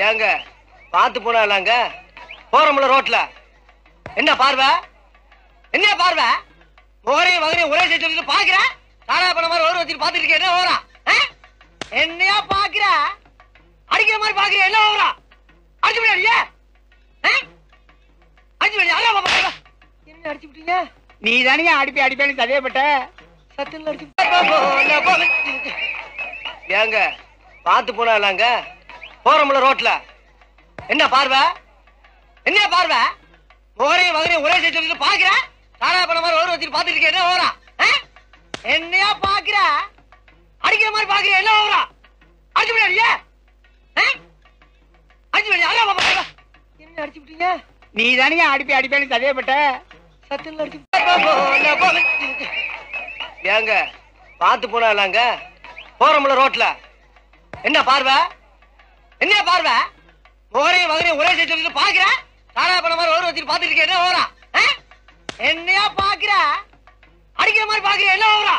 ஏங்க பாத்து போனாங்க போறோம்ல ரோட்ல என்ன பார்வை என்ன பார்வை முகரையும் மகரையும் ஒரே சேர்த்து பாக்குற தாரா பண்ண மாதிரி ஒரு வச்சுட்டு பாத்துட்டு இருக்கேன் என்ன ஓரா என்னையா பாக்குற அடிக்கிற மாதிரி பாக்குற என்ன ஓரா அடிச்சு விடாடியா அடிச்சு விடாடியா என்ன அடிச்சு விட்டீங்க நீ தானே அடிப்பேன்னு சதேப்பட்ட சத்தில அடிச்சு ஏங்க பாத்து போனாங்க போறோம்ல ரோட்ல என்ன பார்வை என்ன பார்வை முகரையும் மகரையும் ஒரே சேர்த்து பாக்குற தாரா பண்ண மாதிரி ஒரு வச்சுட்டு பாத்துட்டு இருக்கேன் என்ன ஓரா என்னையா பாக்குற அடிக்கிற மாதிரி பாக்குற என்ன ஓரா அடிச்சு விடாடியா அடிச்சு விடாடியா என்ன அடிச்சு விட்டீங்க நீ தானே அடிப்பேன்னு சதேப்பட்ட சத்தில அடிச்சு ஏங்க பாத்து போனாங்க போறோம்ல ரோட்ல என்ன பார்வை என்ன பார்வை முகரையும் மகரையும் ஒரே சேர்த்து பாக்குற தாரா பண்ண மாதிரி ஒரு வச்சுட்டு பாத்துட்டு இருக்கேன் என்ன ஓரா என்னையா பாக்குற அடிக்கிற மாதிரி பாக்குற என்ன ஓரா